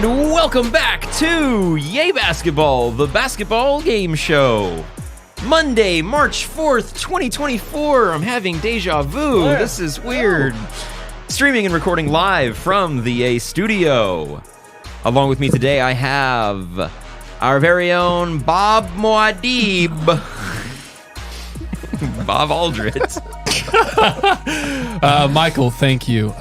And welcome back to Yay Basketball, the basketball game show. Monday, March 4th, 2024. I'm having deja vu. This is weird. Streaming and recording live from the Yay studio. Along with me today, I have our very own Bob Moadib. Bob Aldrich. Michael, thank you.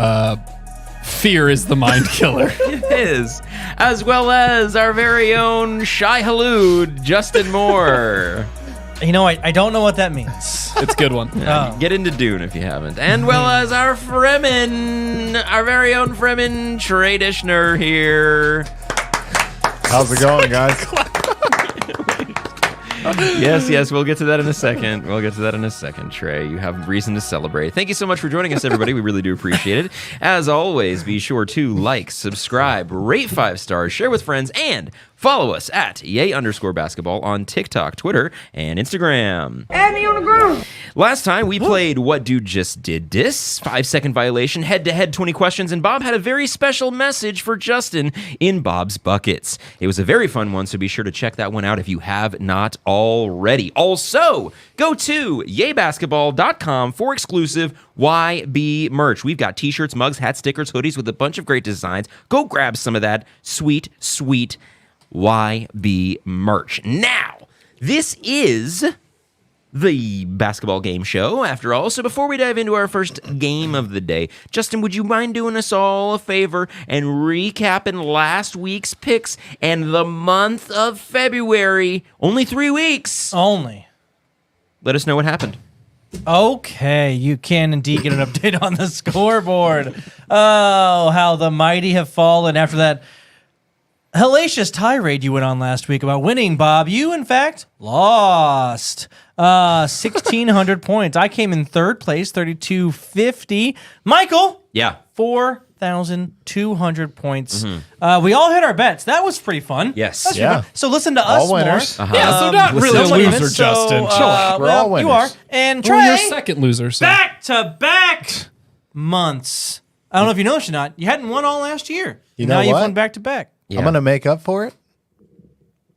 Fear is the mind killer. It is. As well as our very own Shy Halud, Justin Moore. You know, I don't know what that means. It's a good one. Get into Dune if you haven't. And well as our Fremen, our very own Fremen, Trey Dishner here. How's it going, guys? Yes, we'll get to that in a second. Trey, you have reason to celebrate. Thank you so much for joining us, everybody. We really do appreciate it. As always, be sure to like, subscribe, rate 5 stars, share with friends, and follow us at Yay_basketball on TikTok, Twitter, and Instagram. Add me on the ground. Last time, we played What Dude Just Did This, 5-second violation, head-to-head 20 questions, and Bob had a very special message for Justin in Bob's Buckets. It was a very fun one, so be sure to check that one out if you have not already. Also, go to yaybasketball.com for exclusive YB merch. We've got t-shirts, mugs, hats, stickers, hoodies with a bunch of great designs. Go grab some of that sweet, sweet YB merch. Now, this is the basketball game show, after all. So before we dive into our first game of the day, Justin, would you mind doing us all a favor and recapping last week's picks and the month of February? Only 3 weeks. Only. Let us know what happened. Okay, you can indeed get an update on the scoreboard. Oh, how the mighty have fallen after that hellacious tirade you went on last week about winning, Bob. You, in fact, lost 1,600 points. I came in third place, 3,250. Michael, 4,200 points. We all hit our bets. That was pretty fun. Yes. That's Yeah. pretty fun. So listen to us All winners. more. Yeah, so not really a somebody loser, wins, Justin. Sure. We're all You are. winners. And Well, you're Trey, second loser. So. back-to-back months. I don't know if you noticed or not. You hadn't won all last year. You now know you've what? won back-to-back. Yeah. I'm going to make up for it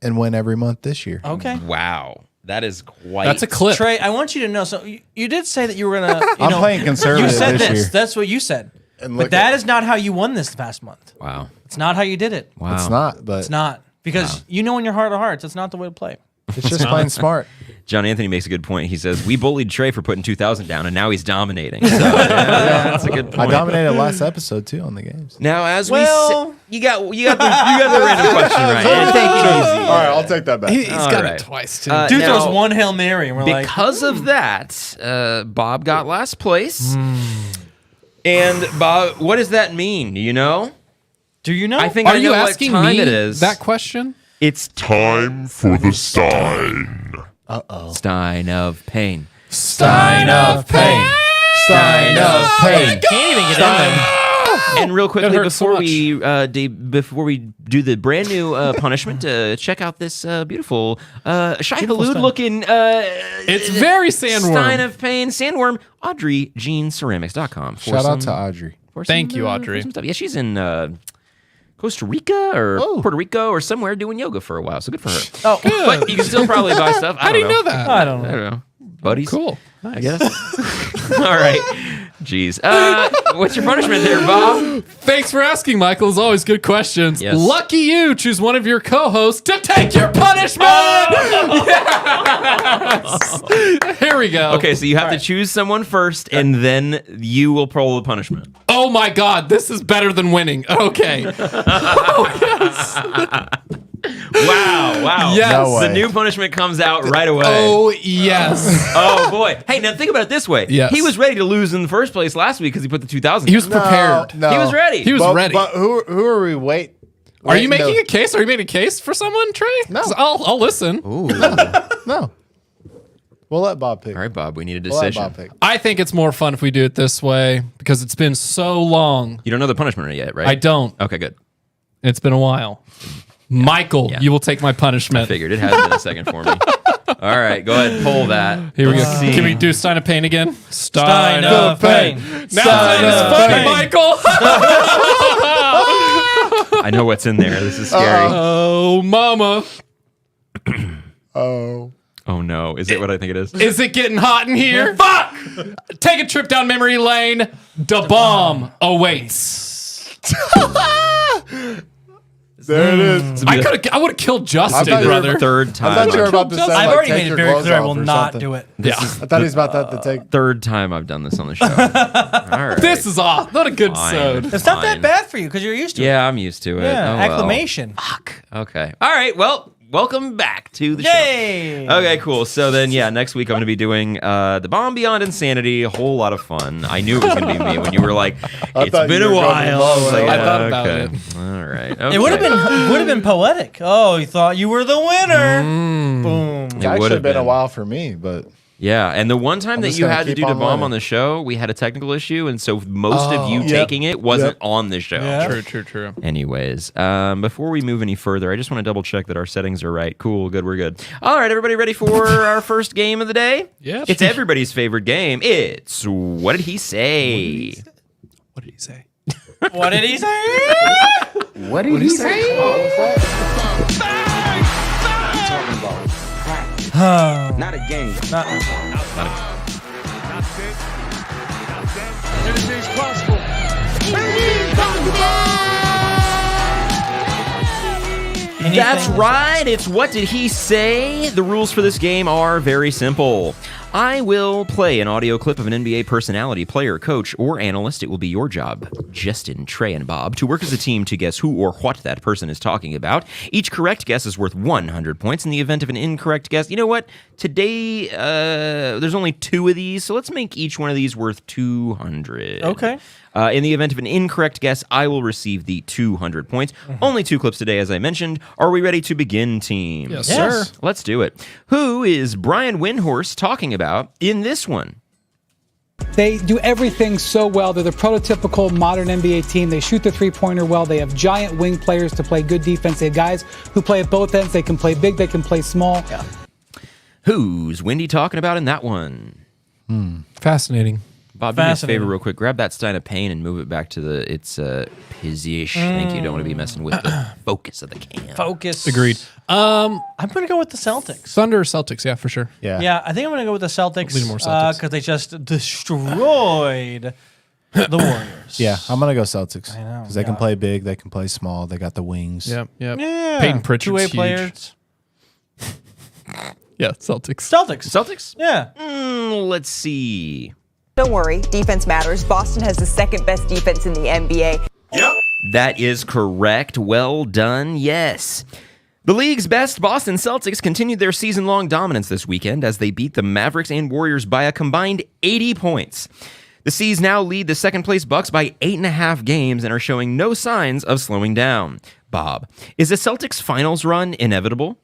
and win every month this year. Okay. Wow. That is quite... That's a clip. Trey, I want you to know. So you did say that you were gonna. I'm playing conservative You said this this. year. That's what you said. And But look that is not how you won this past month. Wow. It's not how you did it. Wow. It's not, but It's not because you know in your heart of hearts, it's not the way to play. it's just playing smart. John Anthony makes a good point. He says, we bullied Trey for putting 2,000 down, and now he's dominating. So, that's a good point. I dominated last episode, too, on the games. Now, as Well- you got the random question right. And take it easy. All right, I'll take that back. He's got right. it twice, too. Dude Now, throws one Hail Mary, and we're like, because of that, Bob got last place. And Bob, what does that mean? Do you know? do you know? I think Are I know you what asking time me it is. that question? It's Time for the Stein. Stein of Pain. Stein of pain. Stein of pain. can't even get in there. And real quickly, It hurts so before we do the brand new punishment, check out this beautiful Shai Halud looking. It's very sandworm. Stein of Pain sandworm. AudreyJeanCeramics.com. Shout out to Audrey. Thank you, Audrey. For some stuff. Yeah, she's in Costa Rica or Puerto Rico or somewhere doing yoga for a while. So good for her. Oh, But you can still probably buy stuff. How do you know that? I don't I know. don't know. Buddies. Cool. I guess. All right. Jeez. What's your punishment there, Bob? Thanks for asking, Michael. As always, good questions. Yes. Lucky you. Choose one of your co-hosts to take your punishment. Yes. Here we go. Okay, so you have to choose someone first, and then you will roll the punishment. Oh my God, this is better than winning. Okay. Oh yes. Wow. Yes. No way. The new punishment comes out right away. Oh yes. Oh, boy. Hey, now think about it this way. Yes. He was ready to lose in the first place last week because he put the 2,000. He was prepared. No. He was ready. He was ready. But who are we Are you making no. a case? Are you making a case for someone, Trey? No. 'Cause I'll listen. No. We'll let Bob pick. All right, Bob, we need a We'll let decision. Bob pick. I think it's more fun if we do it this way because it's been so long. You don't know the punishment yet, right? I don't. Okay, good. It's been a while. Michael, Yeah. you will take my punishment. I figured it has been a second for me. All right, go ahead, pull that. Here we go. Let's see. Can we do Stein of Pain again? Stein of Pain. Now it's funny, Michael. I know what's in there. This is scary. Oh, mama. Oh. Oh no, is it what I think it is? Is it getting hot in here? Fuck! Take a trip down memory lane. Da bomb awaits. There it is. I would have killed Justin, thought you were brother. Third I time. thought you were about to say, I've like, already take made it your very clothes clear I off will or not something. do it. Yeah. I thought he was about that to take. Third time I've done this on the show. All right. This is off. Not a good Fine. sode. It's not Fine. that bad for you because you're used to it. Yeah, I'm used to it. Yeah, Oh, well. acclamation. Fuck. Okay. All right. Well, welcome back to the Yay! show. Okay, cool. So then, yeah, next week I'm going to be doing The Bomb Beyond Insanity. A whole lot of fun. I knew it was going to be me when you were like, it's thought been you a were going while. low. I was like, I thought about okay. it. All right. It would Okay. have been poetic. Oh, you thought you were the winner. Boom. It's It actually would've been a been. while for me, but Yeah, and the one time I'm that just you gonna had to keep do The on Bomb winning. on the show, we had a technical issue, and so most of you Yep. taking it wasn't Yep. on the show. Yeah. True. Anyways, before we move any further, I just want to double check that our settings are right. Cool, good, we're good. All right, everybody ready for our first game of the day? Yeah. It's everybody's favorite game. It's What Did He Say? What did he say? What did he say? what did he say? Not a game. That's right. It's What Did He Say? The rules for this game are very simple. I will play an audio clip of an NBA personality, player, coach, or analyst. It will be your job, Justin, Trey, and Bob, to work as a team to guess who or what that person is talking about. Each correct guess is worth 100 points. In the event of an incorrect guess, you know what? Today, there's only 2 of these, so let's make each one of these worth 200. Okay. In the event of an incorrect guess, I will receive the 200 points. Only 2 clips today, as I mentioned. Are we ready to begin, team? Yes, Yes. sir. Let's do it. Who is Brian Windhorst talking about in this one? They do everything so well. They're the prototypical modern NBA team. They shoot the three-pointer well. They have giant wing players to play good defense. They have guys who play at both ends. They can play big. They can play small. Yeah. Who's Wendy talking about in that one? Fascinating. Bob, do me a Fascinating. favor real quick. Grab that Stein of Pain and move it back to its position. Thank you. Don't want to be messing with the focus of the can. Focus. Agreed. I'm going to go with the Celtics. Thunder or Celtics? Yeah, for sure. Yeah, I think I'm going to go with the Celtics. Lean more Celtics. Because they just destroyed the Warriors. Yeah, I'm gonna go Celtics know, because they can play big, they can play small, they got the wings. Yep. Yeah. Peyton Pritchard's Two-way huge. players. Yeah, Celtics. Celtics. Celtics? Yeah. Let's see. Don't worry, defense matters. Boston has the second best defense in the NBA. That is correct. Well done. Yes. The league's best Boston Celtics continued their season-long dominance this weekend as they beat the Mavericks and Warriors by a combined 80 points. The C's now lead the second-place Bucks by 8.5 games and are showing no signs of slowing down. Bob, is the Celtics finals run inevitable?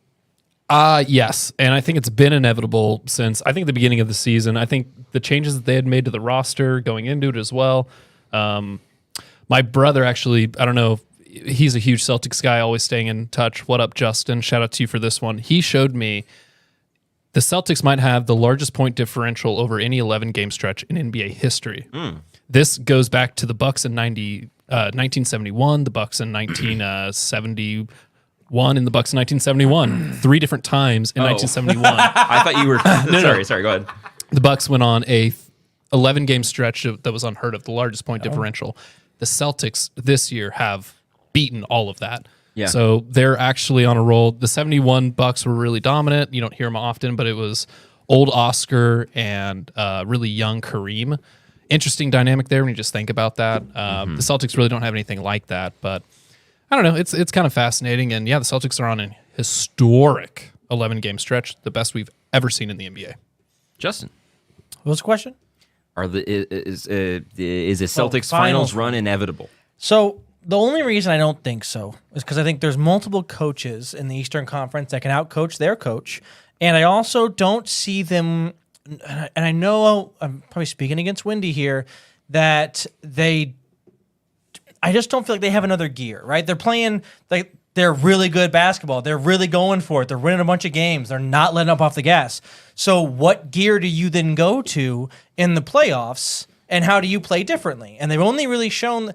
Yes, and I think it's been inevitable since I think the beginning of the season. I think the changes that they had made to the roster going into it as well. My brother actually, I don't know, he's a huge Celtics guy, always staying in touch. What up, Justin? Shout out to you for this one. He showed me the Celtics might have the largest point differential over any 11-game stretch in NBA history. This goes back to the Bucks in 1971, the Bucks in 1971, and the Bucks in 1971. 3 different times in 1971. I thought you were... Sorry, go ahead. The Bucks went on a 11-game stretch that was unheard of, the largest point differential. The Celtics this year have beaten all of that. Yeah. So they're actually on a roll. The 71 Bucks were really dominant. You don't hear them often, but it was old Oscar and really young Kareem. Interesting dynamic there when you just think about that. The Celtics really don't have anything like that, but I don't know. It's kind of fascinating. And yeah, the Celtics are on an historic 11-game stretch, the best we've ever seen in the NBA. Justin, What's the question? is a Celtics finals finals run inevitable? So the only reason I don't think so is because I think there's multiple coaches in the Eastern Conference that can outcoach their coach. And I also don't see them, and I know I'm probably speaking against Wendy here, that I just don't feel like they have another gear, right? They're playing, they're really good basketball. They're really going for it. They're winning a bunch of games. They're not letting up off the gas. So what gear do you then go to in the playoffs, and how do you play differently? And they've only really shown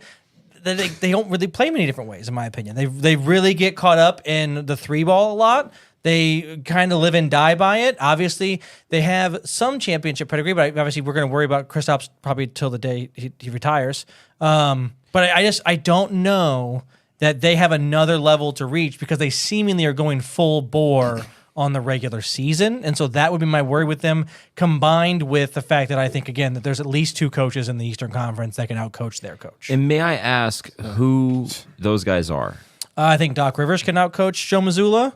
they don't really play many different ways, in my opinion. They really get caught up in the 3-ball a lot. They kind of live and die by it. Obviously, they have some championship pedigree, but obviously we're going to worry about Kristaps probably till the day he retires. But I don't know that they have another level to reach because they seemingly are going full bore on the regular season. And so that would be my worry with them, combined with the fact that I think, again, that there's at least 2 coaches in the Eastern Conference that can outcoach their coach. And may I ask who those guys are? I think Doc Rivers can outcoach Joe Mazzulla.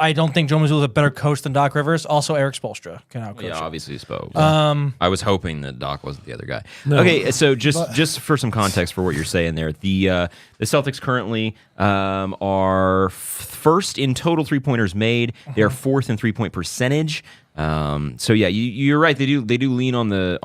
I don't think Joe Mazzulla is a better coach than Doc Rivers. Also, Eric Spoelstra can outcoach. Yeah, him. obviously Spo. I was hoping that Doc wasn't the other guy. No. Okay, so just for some context for what you're saying there, the Celtics currently are first in total 3-pointers made. They are 4th in 3-point percentage. So yeah, you're right. They do lean on the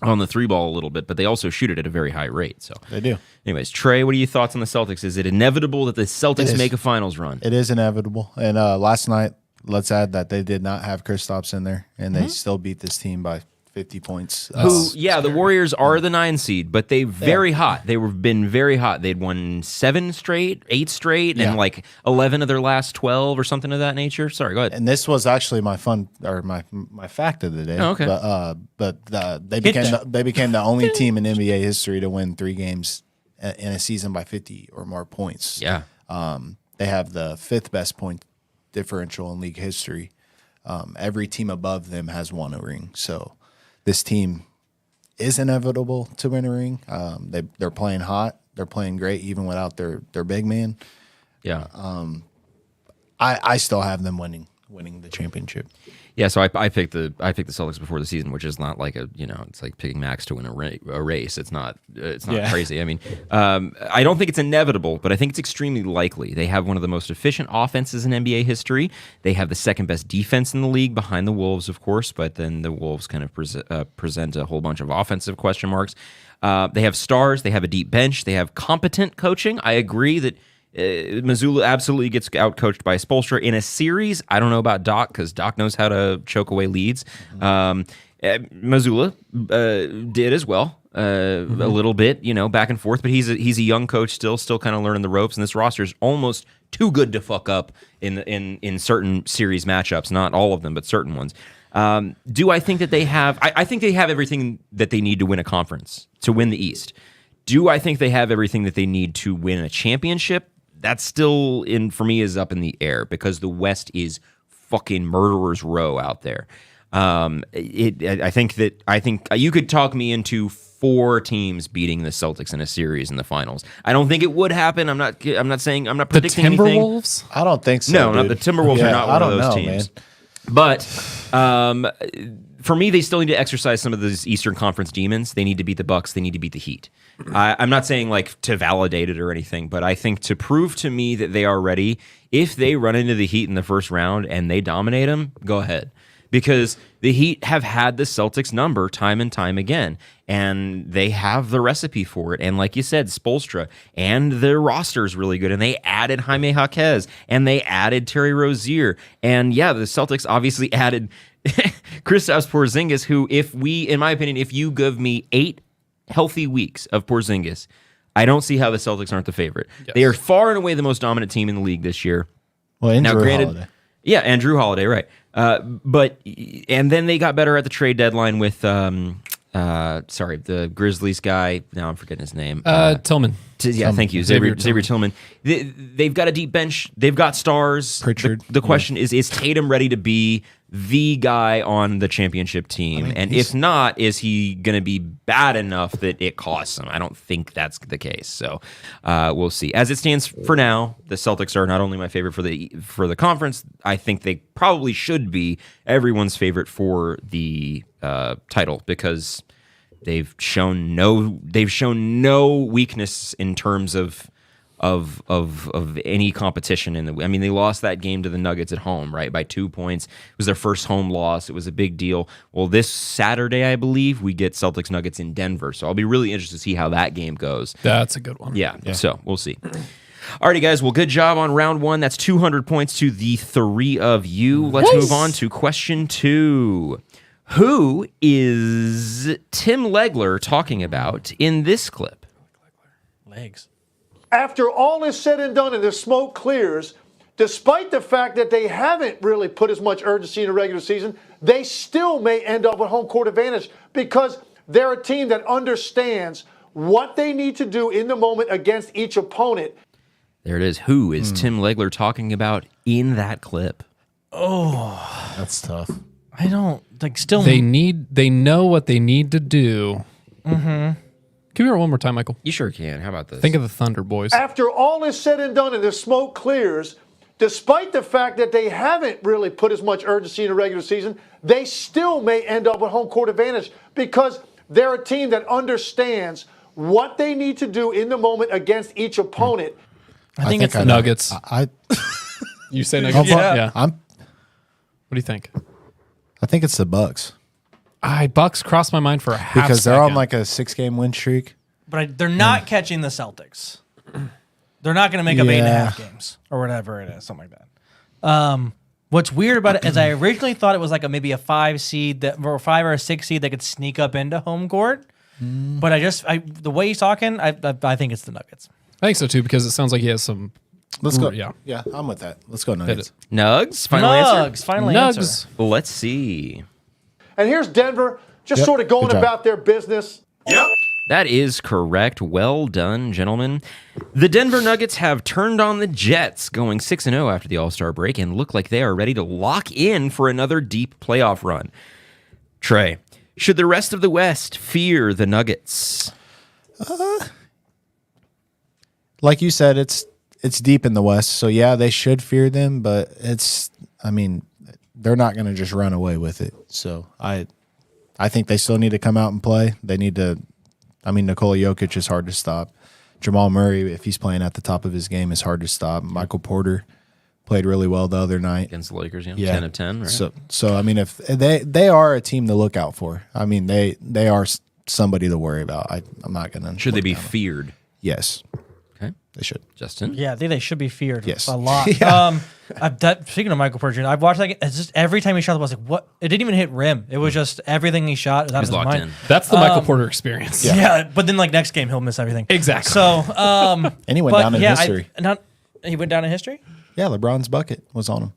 3-ball a little bit, but they also shoot it at a very high rate. So They do. anyways, Trey, what are your thoughts on the Celtics? Is it inevitable that the Celtics make a finals run? It is inevitable. And last night, let's add that they did not have Kristaps in there, and they still beat this team by 50 points. The Warriors are the 9 seed, but they're very hot. They've been very hot. They'd won 7 straight, 8 straight, and like 11 of their last 12 or something of that nature. Sorry, go ahead. And this was actually my fact of the day. Oh, okay. But they became the only team in NBA history to win 3 games in a season by 50 or more points. Yeah. They have the 5th best point differential in league history. Every team above them has won a ring. So this team is inevitable to win a ring. They're playing hot. They're playing great even without their big man. Yeah. I still have them winning the championship. Yeah, so I picked the Celtics before the season, which is not like it's like picking Max to win a race. It's not crazy. I mean, I don't think it's inevitable, but I think it's extremely likely. They have one of the most efficient offenses in NBA history. They have the 2nd best defense in the league, behind the Wolves, of course. But then the Wolves kind of present a whole bunch of offensive question marks. They have stars. They have a deep bench. They have competent coaching. I agree that Mazzulla absolutely gets outcoached by Spoelstra in a series. I don't know about Doc because Doc knows how to choke away leads. Mazzulla did as well, a little bit, back and forth. But he's a young coach still kind of learning the ropes. And this roster is almost too good to fuck up in certain series matchups. Not all of them, but certain ones. Do I think that they have? I think they have everything that they need to win a conference, to win the East. Do I think they have everything that they need to win a championship? That still, for me, is up in the air because the West is fucking murderer's row out there. I think you could talk me into 4 teams beating the Celtics in a series in the finals. I don't think it would happen. I'm not saying, I'm not predicting anything. The Timberwolves? I don't think so. No, dude. not the Timberwolves are not one of those teams. Man. But for me, they still need to exercise some of those Eastern Conference demons. They need to beat the Bucks. They need to beat the Heat. I'm not saying like to validate it or anything, but I think to prove to me that they are ready, if they run into the Heat in the first round and they dominate them, go ahead. Because the Heat have had the Celtics number time and time again, and they have the recipe for it. And like you said, Spoelstra, and their roster is really good. And they added Jaime Jaquez, and they added Terry Rozier. And yeah, the Celtics obviously added Kristaps Porzingis, who, in my opinion, if you give me 8 healthy weeks of Porzingis, I don't see how the Celtics aren't the favorite. Yes. They are far and away the most dominant team in the league this year. Well, and Drew Holiday. Yeah, and Drew Holiday, right. And then they got better at the trade deadline with, the Grizzlies guy. Now I'm forgetting his name. Tillman. Thank you, Xavier Tillman. They've got a deep bench. They've got stars. Pritchard. The question is Tatum ready to be the guy on the championship team? And if not, is he going to be bad enough that it costs him? I don't think that's the case. So we'll see. As it stands for now, the Celtics are not only my favorite for the conference, I think they probably should be everyone's favorite for the title because they've shown no weakness in terms of any competition they lost that game to the Nuggets at home, right, by 2 points. It was their first home loss. It was a big deal. Well, this Saturday, I believe, we get Celtics Nuggets in Denver. So I'll be really interested to see how that game goes. That's a good one. Yeah. So we'll see. Alrighty, guys. Well, good job on round 1. That's 200 points to the 3 of you. Let's move on to question 2. Who is Tim Legler talking about in this clip? Legs. After all is said and done and the smoke clears, despite the fact that they haven't really put as much urgency in the regular season, they still may end up with home court advantage because they're a team that understands what they need to do in the moment against each opponent. There it is. Who is Tim Legler talking about in that clip? Oh, That's tough. I don't like. Still, They know what they need to do. Mm-hmm. Can we hear it one more time, Michael? You sure can. How about this? Think of the Thunder boys. After all is said and done and the smoke clears, despite the fact that they haven't really put as much urgency in the regular season, they still may end up with home court advantage because they're a team that understands what they need to do in the moment against each opponent. I think it's the Nuggets. You say Nuggets? Yeah. What do you think? I think it's the Bucks Bucks crossed my mind for a half because they're second. on like a 6-game win streak. But they're not catching the Celtics. They're not going to make up 8.5 games or whatever it is, something like that. What's weird about it is I originally thought it was like maybe a 5 seed or 5 or a 6 seed that could sneak up into home court. But the way he's talking, I think it's the Nuggets. I think so too because it sounds like he has some. Let's go. Yeah. Yeah, I'm with that. Let's go Nuggets. Nugs? Final answer? Final Nugs. answer. Let's see. And here's Denver just sort of going Good job. about their business. That is correct. Well done, gentlemen. The Denver Nuggets have turned on the Jets, going 6-0 after the All-Star break, and look like they are ready to lock in for another deep playoff run. Trey, should the rest of the West fear the Nuggets? Like you said, it's deep in the West, so yeah, they should fear them. But they're not going to just run away with it. So I think they still need to come out and play. They need to. Nikola Jokic is hard to stop. Jamal Murray, if he's playing at the top of his game, is hard to stop. Michael Porter played really well the other night Against the Lakers, yeah. Yeah. 10 of 10, right? So if they are a team to look out for. They are somebody to worry about. I'm not going to. Should they be feared? Yes, Okay. they should. Justin? Yeah, I think they should be feared Yes. a lot. Yeah. Speaking of Michael Porter Jr., I've watched it's just every time he shot the ball, I was like, what? It didn't even hit rim. It was just everything he shot was out of He's his locked mind. in. That's the Michael Porter experience. Yeah, but then next game he'll miss everything. Exactly. So, And he went down in history. He went down in history. Yeah, LeBron's bucket was on him.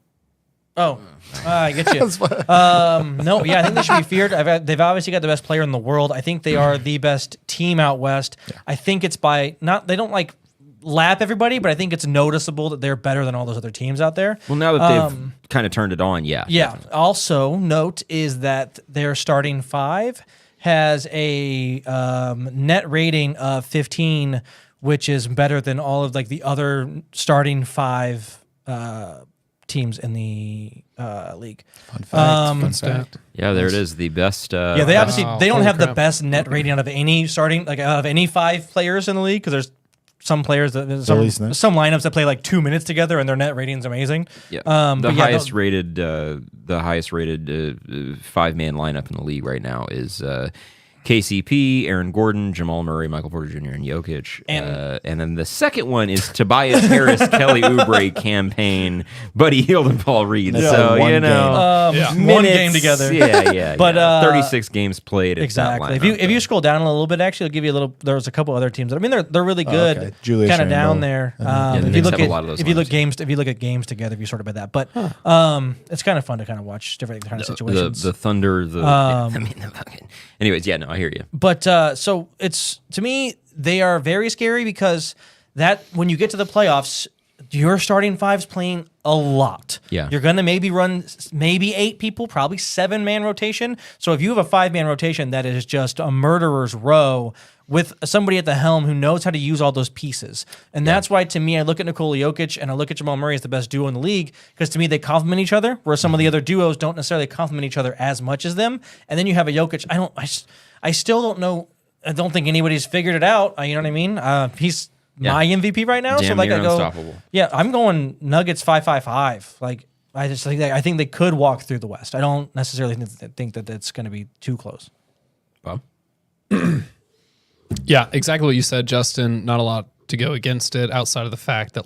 Oh, I get you. No, yeah, I think they should be feared. They've obviously got the best player in the world. I think they are the best team out west. Yeah. I think it's they don't like lap everybody, but I think it's noticeable that they're better than all those other teams out there. Well, now that they've kind of turned it on, yeah. Yeah. Definitely. Also, note is that their starting 5 has a net rating of 15, which is better than all of the other starting 5 teams in the league. Fun fact. Fun fact. Yeah, there it is. The best. Yeah, they obviously they don't holy have the crap. best net rating out of any starting out of any 5 players in the league because there's some players that Phillies net. some lineups that play 2 minutes together and their net rating's amazing. Yeah. but The yeah, highest rated 5-man lineup in the league right now is KCP, Aaron Gordon, Jamal Murray, Michael Porter Jr., and Jokic. And then the second one is Tobias Harris, Kelly Oubre campaign, Buddy Hield, and Paul Reed. That's So, one you know, one game together. Yeah. But, 36 games played. It's that Exactly. lineup, If you scroll down a little bit, actually, it'll give you a little. There's a couple other teams. They're really good. okay. Julius Kind of down Randle. there. the If you Knicks look have a lot of those if you look lineups. if you look at games together, if you sort of by that. But it's kind of fun to kind of watch different kind of situations. the Thunder, the fucking. Anyways, yeah, no, I hear you. But so it's to me they are very scary because that when you get to the playoffs, your starting 5's playing a lot. Yeah. You're gonna maybe run 8 people, probably 7-man rotation. So if you have a 5-man rotation that is just a murderer's row with somebody at the helm who knows how to use all those pieces. And that's why to me I look at Nikola Jokic and I look at Jamal Murray as the best duo in the league because to me they complement each other, whereas some of the other duos don't necessarily complement each other as much as them. And then you have a Jokic. I still don't know. I don't think anybody's figured it out. You know what I mean? He's my MVP right now. Damn so near I go, unstoppable. yeah, I'm going Nuggets 5-5-5. I think they could walk through the West. I don't necessarily think that it's going to be too close. Bob? Yeah, exactly what you said, Justin. Not a lot to go against it outside of the fact that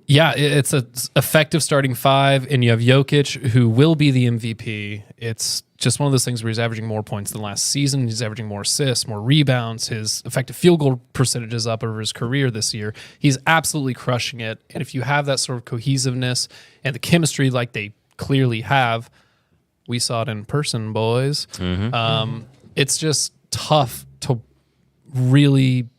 Yeah, it's a effective starting five, and you have Jokic, who will be the MVP. It's just one of those things where he's averaging more points than last season. He's averaging more assists, more rebounds. His effective field goal percentage is up over his career this year. He's absolutely crushing it. And if you have that sort of cohesiveness and the chemistry like they clearly have, we saw it in person, boys. It's just tough to really,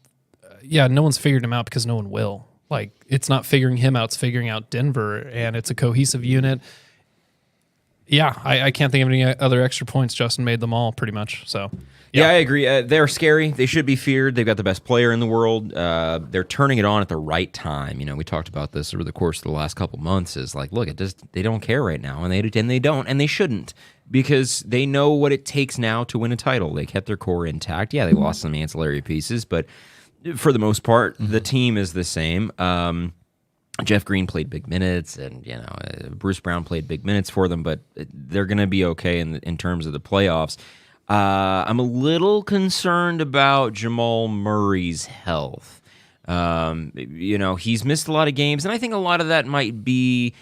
no one's figured him out because no one will. Like, it's not figuring him out, it's figuring out Denver, and it's a cohesive unit. Yeah, I can't think of any other extra points. Justin made them all pretty much. So, yeah, I agree. They're scary. They should be feared. They've got the best player in the world. They're turning it on at the right time. We talked about this over the course of the last couple months. Is like, look, they don't care right now, and they don't, and they shouldn't, because they know what it takes now to win a title. They kept their core intact. Yeah, they lost some ancillary pieces, but for the most part, the team is the same. Jeff Green played big minutes, and Bruce Brown played big minutes for them, but they're going to be okay in terms of the playoffs. I'm a little concerned about Jamal Murray's health. He's missed a lot of games, and I think a lot of that might be,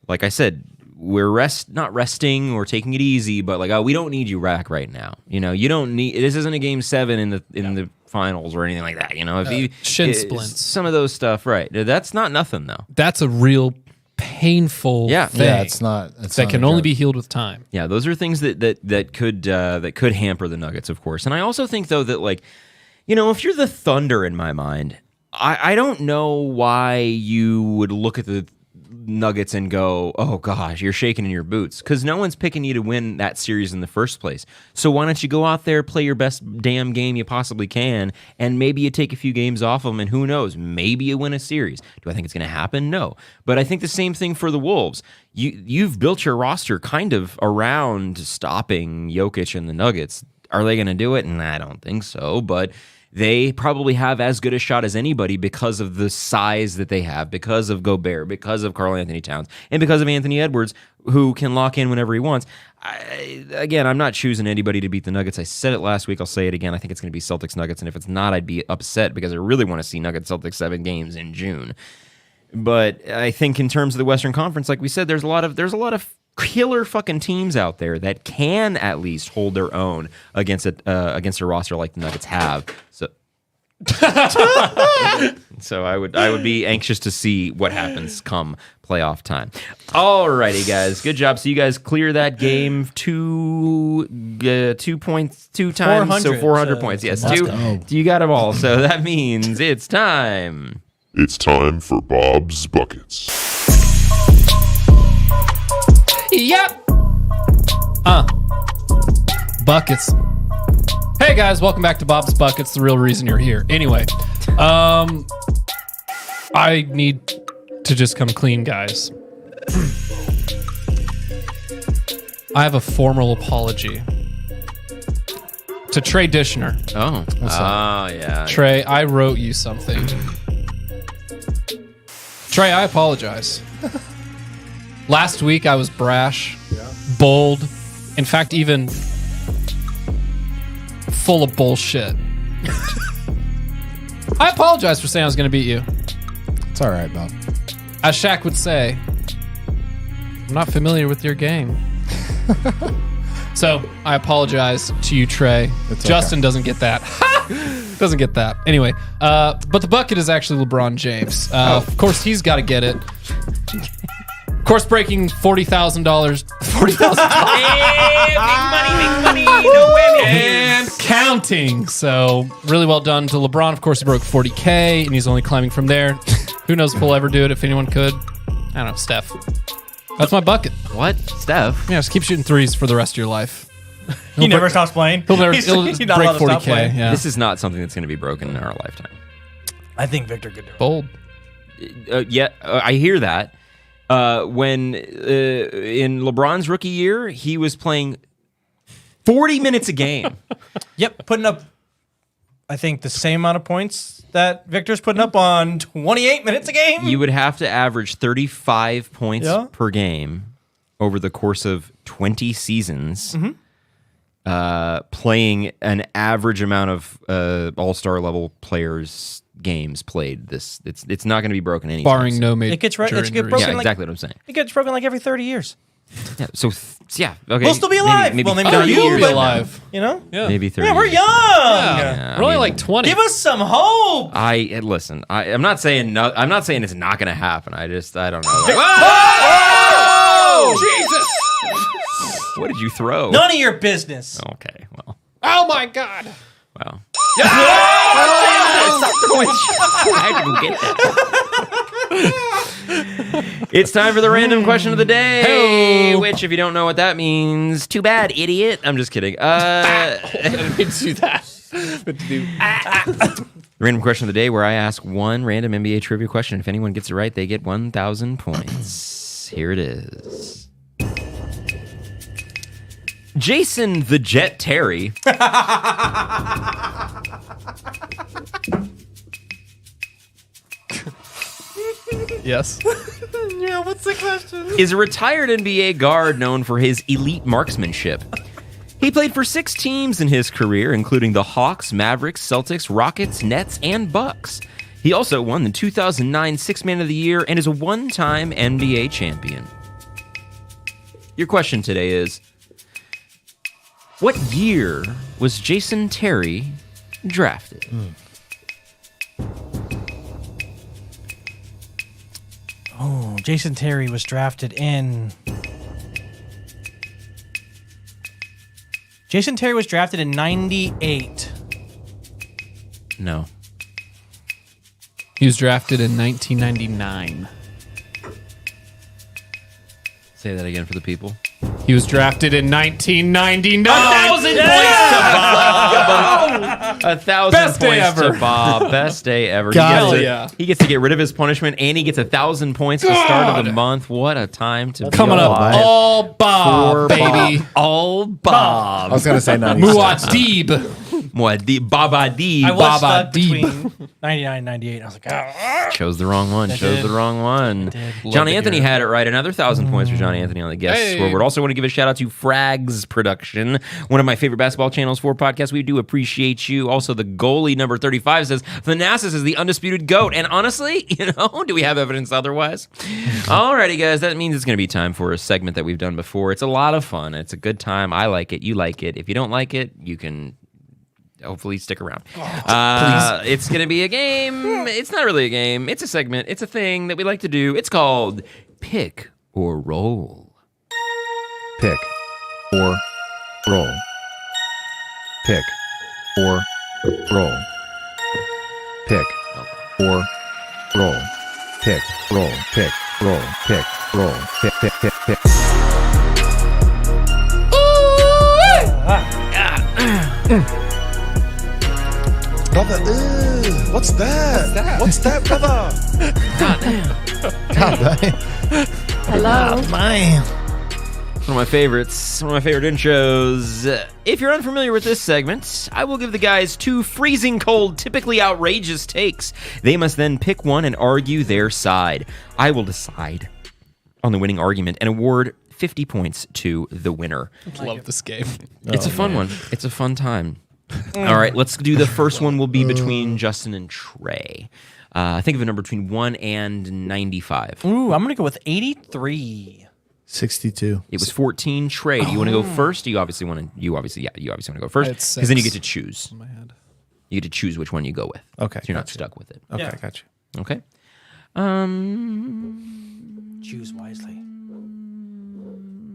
like I said, we're not resting or taking it easy, but we don't need you back right now. You don't need. This isn't a game 7 in the finals or anything like that. If shin splints, some of those stuff, right? That's not nothing though. That's a real painful thing. Yeah, it's not. That can only be healed with time. Yeah, those are things that could hamper the Nuggets, of course. And I also think though that if you're the Thunder, in my mind, I don't know why you would look at the Nuggets and go, oh gosh, you're shaking in your boots, because no one's picking you to win that series in the first place. So why don't you go out there, play your best damn game you possibly can, and maybe you take a few games off them, and who knows, maybe you win a series. Do I think it's going to happen? No. But I think the same thing for the Wolves. You've built your roster kind of around stopping Jokic and the Nuggets. Are they going to do it? And I don't think so, but they probably have as good a shot as anybody because of the size that they have, because of Gobert, because of Karl Anthony Towns, and because of Anthony Edwards, who can lock in whenever he wants. I'm not choosing anybody to beat the Nuggets. I said it last week. I'll say it again. I think it's going to be Celtics Nuggets, and if it's not, I'd be upset because I really want to see Nuggets Celtics 7 games in June. But I think in terms of the Western Conference, like we said, there's a lot of killer fucking teams out there that can at least hold their own against a roster like the Nuggets have. So I would be anxious to see what happens come playoff time. Alrighty, guys, good job. So you guys clear that game 2 points 2 times, so 400 points. Yes, you got them all. So that means it's time. It's time for Bob's Buckets. Yep. Buckets. Hey guys, welcome back to Bob's Buckets, the real reason you're here. Anyway, I need to just come clean, guys. I have a formal apology to Trey Dishner. Oh. Yeah. Trey, I wrote you something. Trey, I apologize. Last week I was brash, bold, in fact, even full of bullshit. I apologize for saying I was going to beat you. It's all right, Bob. As Shaq would say, I'm not familiar with your game. So I apologize to you, Trey. Justin doesn't get that. Doesn't get that. Anyway, but the bucket is actually LeBron James. Of course, he's got to get it. Of course, breaking $40,000. Big money. No whammy. And counting. So really well done to LeBron. Of course, he broke 40K, and he's only climbing from there. Who knows if he'll ever do it, if anyone could. I don't know, Steph. That's my bucket. What? Steph? Yeah, just keep shooting threes for the rest of your life. He never stops playing. He'll He's break not allowed to stop 40K. playing. Yeah. This is not something that's going to be broken in our lifetime. I think Victor could do it. Bold. I hear that. When in LeBron's rookie year, he was playing 40 minutes a game. Yep, putting up, I think, the same amount of points that Victor's putting up on 28 minutes a game. You would have to average 35 points per game over the course of 20 seasons, playing an average amount of all-star level players games played. It's not going to be broken anytime. Barring no major It gets injuries. broken. Yeah, like- exactly what I'm saying. It gets broken like every 30 years. Yeah, so yeah, okay. We'll still be alive. Maybe Well, maybe 30 not you, years but- from now. alive. You know? Yeah. Maybe 30. Yeah, we're years. young. Yeah, We're only I mean, like 20. Give us some hope. Listen. I'm not saying no. I'm not saying it's not going to happen. I don't know. Like, Jesus! what did you throw? None of your business. Okay. Well. Oh my God! Wow. Stop throwing shit. I have to go get that. It's time for the random question of the day. Hey-o. Which, if you don't know what that means, too bad, idiot. I'm just kidding. I didn't mean to do that. But to do. The random question of the day, where I ask one random NBA trivia question. If anyone gets it right, they get 1,000 points. Here it is. Jason the Jet Terry. Yes. Yeah, what's the question? Is a retired NBA guard known for his elite marksmanship. He played for 6 teams in his career, including the Hawks, Mavericks, Celtics, Rockets, Nets, and Bucks. He also won the 2009 Sixth Man of the Year and is a one-time NBA champion. Your question today is, what year was Jason Terry drafted? Oh, Jason Terry was drafted in. Jason Terry was drafted in 98. No. He was drafted in 1999. Say that again for the people. He was drafted in 1999. 1,000 points to Bob. 1,000 Best day points ever. to Bob. Best day ever. Hell yeah. He gets to get rid of his punishment, and he gets 1,000 points at the start of the month. What a time to be Coming up, alive. all Bob, For baby. Bob. All Bob. I was going to say 96. Muad'Dib. Baba D. I was Baba stuck Deep. between 99 and 98. I was like, ah. Chose the wrong one. Chose did. the wrong one. John Anthony had it right. Another 1,000 points for John Anthony on the guest Hey. scoreboard. Also want to give a shout out to Frags Production, one of my favorite basketball channels for podcasts. We do appreciate you. Also, the goalie number 35 says Thanasis is the undisputed GOAT. And honestly, do we have evidence otherwise? Alrighty, guys. That means it's going to be time for a segment that we've done before. It's a lot of fun. It's a good time. I like it. You like it. If you don't like it, you can hopefully stick around. It's going to be a game. It's not really a game. It's a segment. It's a thing that we like to do. It's called Pick or Roll. Pick or roll. Pick or roll. Pick or roll. Pick, roll, pick, roll, pick, roll, pick, pick, pick, pick. Brother, what's that? What's that, brother? God damn. Hello. Man. One of my favorites. One of my favorite intros. If you're unfamiliar with this segment, I will give the guys 2 freezing cold, typically outrageous takes. They must then pick one and argue their side. I will decide on the winning argument and award 50 points to the winner. Love this game. It's a fun one. It's a fun time. All right, let's do the first one. Will be between Justin and Trey. Think of a number between 1 and 95. Ooh, I'm going to go with 83. 62. It was 14. Trey, do you want to go first? You obviously want to. You obviously want to go first I had because then you 6 get to choose. in my head. You get to choose which one you go with. Okay, so you're not gotcha. stuck with it. Okay, Yeah. got you. Okay. Choose wisely.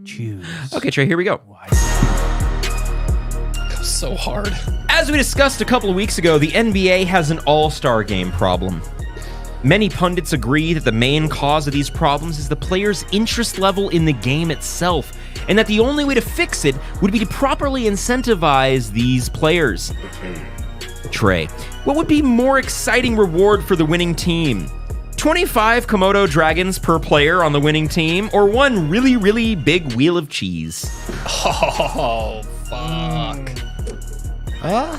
Choose. Okay, Trey. Here we go. So hard. As we discussed a couple of weeks ago, the NBA has an all-star game problem. Many pundits agree that the main cause of these problems is the players' interest level in the game itself, and that the only way to fix it would be to properly incentivize these players. Trey, what would be more exciting reward for the winning team? 25 Komodo dragons per player on the winning team, or one really, really big wheel of cheese? Oh, fuck. Huh?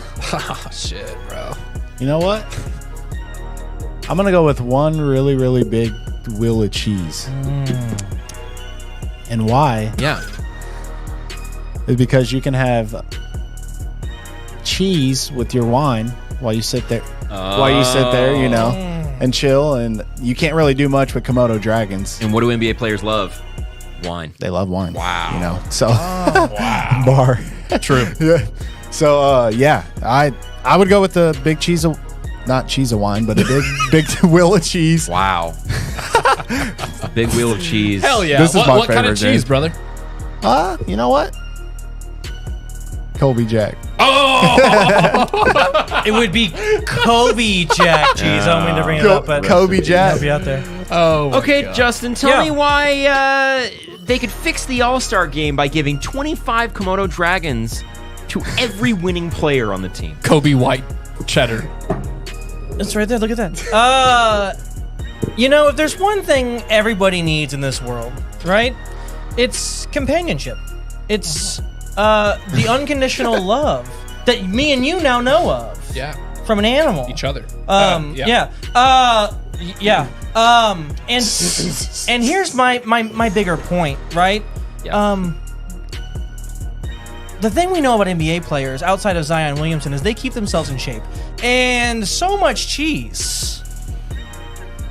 Shit, bro. You know what? I'm going to go with one really, really big wheel of cheese. And why? Yeah. Is because you can have cheese with your wine while you sit there while you sit there, and chill. And you can't really do much with Komodo dragons. And what do NBA players love? Wine. They love wine. Wow. So bar. True. Yeah. So I would go with the big cheese of, not cheese of wine, but a big wheel of cheese. Wow. Big wheel of cheese. Hell yeah. This is my what kind of favorite, cheese, James. brother? You know what? Colby Jack. It would be Kobe Jack cheese. I don't mean to bring it up, but Kobe Jack. help you out there. Oh. Okay, Justin, tell Yeah. me why they could fix the All-Star game by giving 25 Komodo dragons to every winning player on the team. Kobe White cheddar. It's right there. Look at that. If there's one thing everybody needs in this world, right? It's companionship. It's the unconditional love that me and you now know of Yeah. from an animal. Each other. Yeah. And here's my bigger point, right? Yeah. The thing we know about NBA players outside of Zion Williamson is they keep themselves in shape. And so much cheese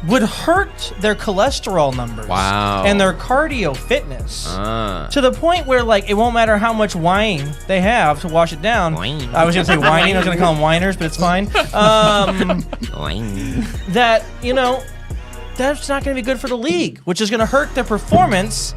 would hurt their cholesterol numbers. Wow. And their cardio fitness. Ah. To the point where, like, it won't matter how much wine they have to wash it down. Wine. I was going to say whining. I was going to call them whiners, but it's fine. That, that's not going to be good for the league, which is going to hurt their performance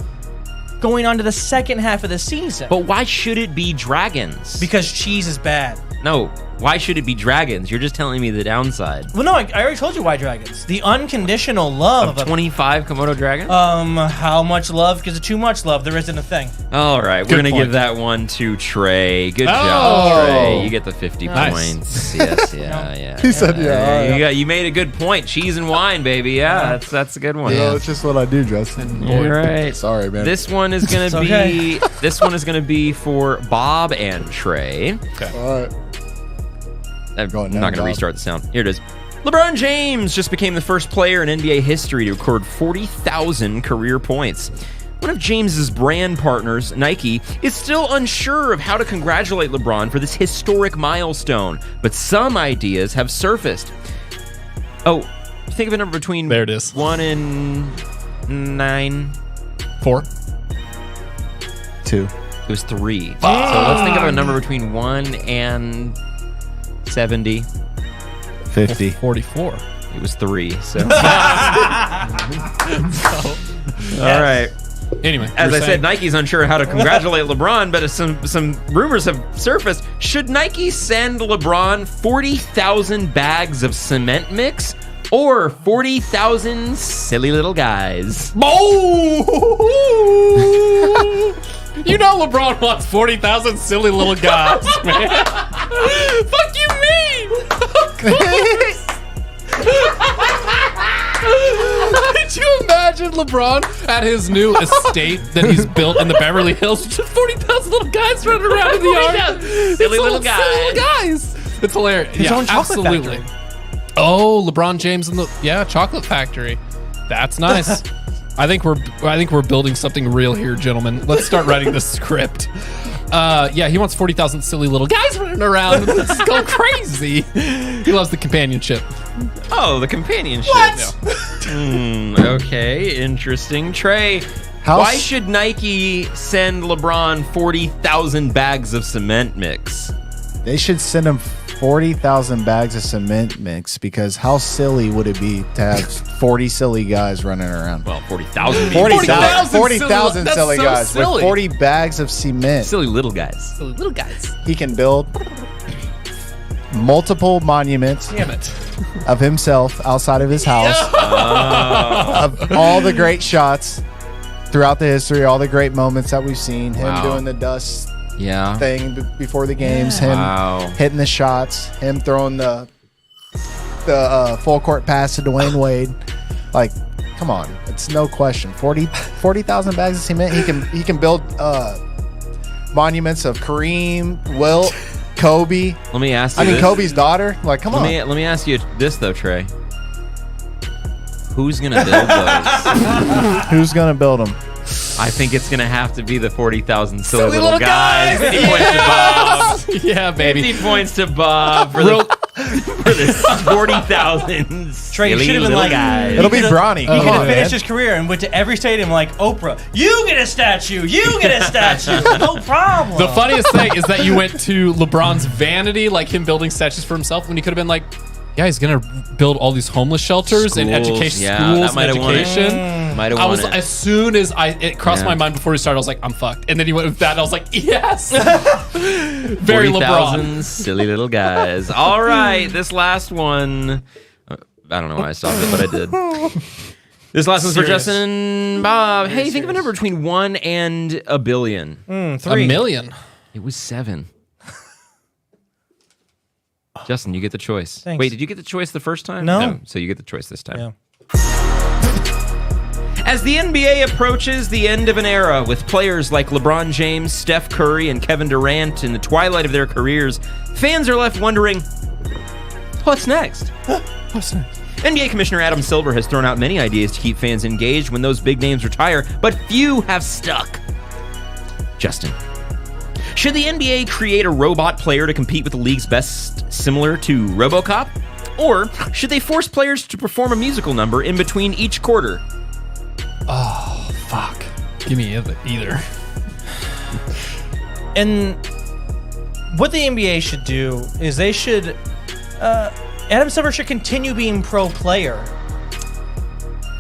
going on to the second half of the season. But why should it be dragons? Because cheese is bad. No, why should it be dragons? You're just telling me the downside. Well, no, I already told you why dragons. The unconditional love Of 25 Komodo dragons? how much love? Because of too much love, there isn't a thing. All right, we're going to point. give that one to Trey. Good Oh. job, Trey. You get the 50 Nice. points. Yes, yeah. He said, yeah. You made a good point. Cheese and wine, baby. Yeah, that's a good one. It's just what I do, Justin. All right. Sorry, man. This one is going to be okay. This one is going to be for Bob and Trey. All right. I'm Going not down, going to Bob. restart the sound. Here it is. LeBron James just became the first player in NBA history to record 40,000 career points. One of James's brand partners, Nike, is still unsure of how to congratulate LeBron for this historic milestone, but some ideas have surfaced. Oh, think of a number between There it is. 1 and 9. 4. 2. It was 3. So let's think of a number between 1 and 70. 50. 44. It was 3. So all right. Anyway, As you're I said, saying- Nike's unsure how to congratulate LeBron, but some rumors have surfaced. Should Nike send LeBron 40,000 bags of cement mix or 40,000 silly little guys? You know LeBron wants 40,000 silly little guys, man. Fuck you mean? Could you imagine LeBron at his new estate that he's built in the Beverly Hills? Just 40,000 little guys running around in the yard. Silly little Silly little guys. It's hilarious. His own chocolate absolutely. factory. Oh, LeBron James and the chocolate factory. That's nice. I think we're building something real here, gentlemen. Let's start writing this script. He wants 40,000 silly little guys running around. Let's go crazy. He loves the companionship. Oh, the companionship. Okay, interesting. Trey, why should Nike send LeBron 40,000 bags of cement mix? They should send him 40,000 bags of cement mix because how silly would it be to have 40 silly guys running around? Well, 40,000. 40,000 That's silly so guys silly. with 40 bags of cement. Silly little guys. Silly little guys. He can build multiple monuments Damn it. of himself outside of his house, of all the great shots throughout the history, all the great moments that we've seen. Him Wow. doing the dust Yeah. thing before the games, him Wow. hitting the shots, him throwing the full court pass to Dwayne Wade. Like, come on, it's no question. 40,000 bags of cement. He can build monuments of Kareem, Wilt, Kobe. Let me ask you I mean, this. Kobe's daughter. Like, come on. Let me ask you this though, Trey. Who's gonna build those? Who's gonna build them? I think it's gonna have to be the 40,000 silly little guys. 50 points to Bob. Yeah, baby. 50 points to Bob for the for the 40,000 Trey, you should have been like, guys. It'll be Bronny. He Come could have on, finished man. his career and went to every stadium like Oprah. You get a statue. You get a statue. No problem. The funniest thing is that you went to LeBron's vanity, like him building statues for himself, when he could have been like, yeah, he's gonna build all these homeless shelters and education Yeah, schools that and might have won it. education. Might have I won was it. as soon as it crossed Yeah. my mind before he started, I was like, I'm fucked. And then he went with that, and I was like, yes, very 40,000 LeBron. silly little guys. All right, this last one. I don't know why I stopped it, but I did. This last one's for Serious. Justin and Bob. Hey, think of a number between 1 and a billion. A 3. million. It was 7. Justin, you get the choice. Thanks. Wait, did you get the choice the first time? No. So you get the choice this time. Yeah. As the NBA approaches the end of an era with players like LeBron James, Steph Curry, and Kevin Durant in the twilight of their careers, fans are left wondering, what's next? What's next? NBA Commissioner Adam Silver has thrown out many ideas to keep fans engaged when those big names retire, but few have stuck. Justin, should the NBA create a robot player to compete with the league's best, similar to RoboCop? Or should they force players to perform a musical number in between each quarter? Oh, fuck. Give me either. And what the NBA should do is they should Adam Silver should continue being pro player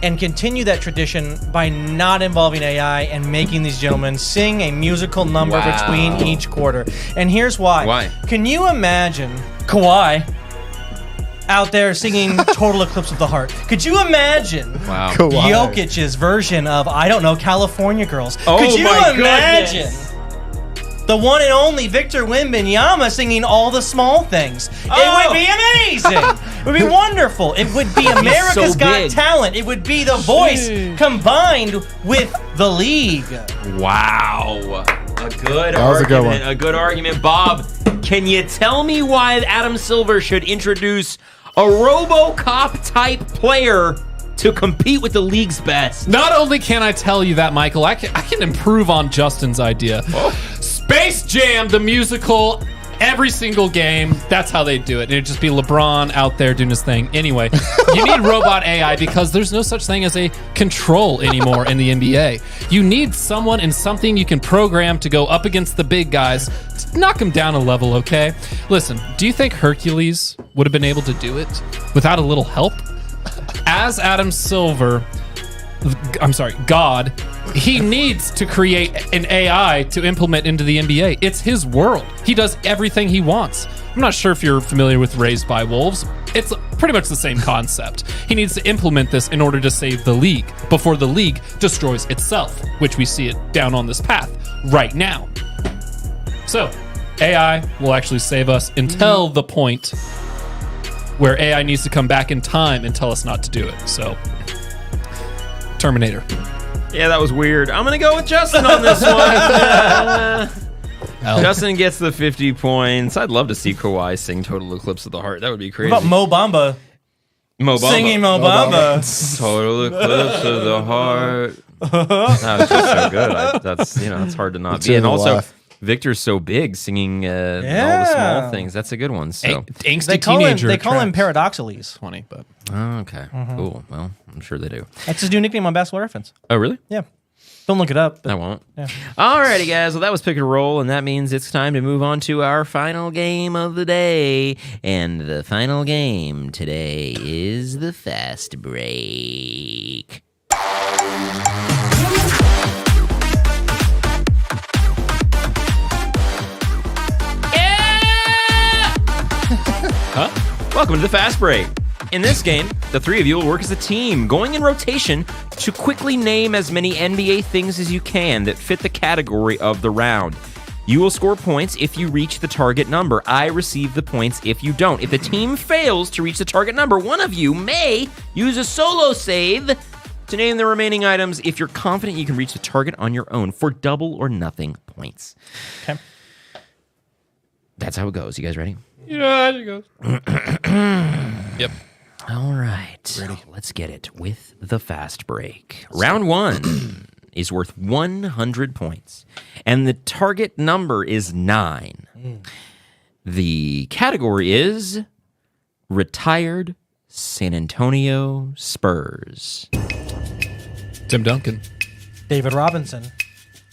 and continue that tradition by not involving AI and making these gentlemen sing a musical number Wow. between each quarter. And here's why. Why? Can you imagine Kawhi out there singing Total Eclipse of the Heart? Could you imagine Wow. Kawhi. Jokic's version of, I don't know, California Girls? Oh Could you my imagine goodness. the one and only Victor Wembanyama singing All the Small Things? It would be amazing. It would be wonderful. It would be America's so Got big. Talent. It would be The Voice combined with the league. Wow. A good That was a argument. good one. A good argument. Bob, can you tell me why Adam Silver should introduce a RoboCop type player to compete with the league's best? Not only can I tell you that, Michael, I can improve on Justin's idea. Space Jam, the musical, every single game. That's how they do it. It'd just be LeBron out there doing his thing. Anyway, you need robot AI because there's no such thing as a control anymore in the NBA. You need someone and something you can program to go up against the big guys. Knock them down a level, okay? Listen, do you think Hercules would have been able to do it without a little help? As Adam Silver, God, he needs to create an AI to implement into the NBA. It's his world. He does everything he wants. I'm not sure if you're familiar with Raised by Wolves. It's pretty much the same concept. He needs to implement this in order to save the league before the league destroys itself, which we see it down on this path right now. So, AI will actually save us until the point where AI needs to come back in time and tell us not to do it. So, Terminator. Yeah, that was weird. I'm going to go with Justin on this one. Justin gets the 50 points. I'd love to see Kawhi sing Total Eclipse of the Heart. That would be crazy. What about Mo Bamba Mo Bamba. singing Mo Bamba? Total Eclipse of the Heart. That was just so good. That's hard to not It's be. And a also, laugh. Victor's so big singing all the small things. That's a good one. So, Angsty They call him teenager. Paradoxales. Funny, but okay, cool. Well, I'm sure they do. That's his new nickname on Basketball Reference. Oh, really? Yeah. Don't look it up. I won't. Alrighty, guys. Well, that was Pick and Roll, and that means it's time to move on to our final game of the day. And the final game today is the Fast Break. Welcome to the Fast Break. In this game, the three of you will work as a team, going in rotation to quickly name as many NBA things as you can that fit the category of the round. You will score points if you reach the target number. I receive the points if you don't. If the team fails to reach the target number, one of you may use a solo save to name the remaining items if you're confident you can reach the target on your own for double or nothing points. Okay. That's how it goes. You guys ready? yeah, there goes. Yep. All right. Ready. Let's get it with the Fast Break. Round 1 is worth 100 points, and the target number is 9. The category is retired San Antonio Spurs. Tim Duncan. David Robinson.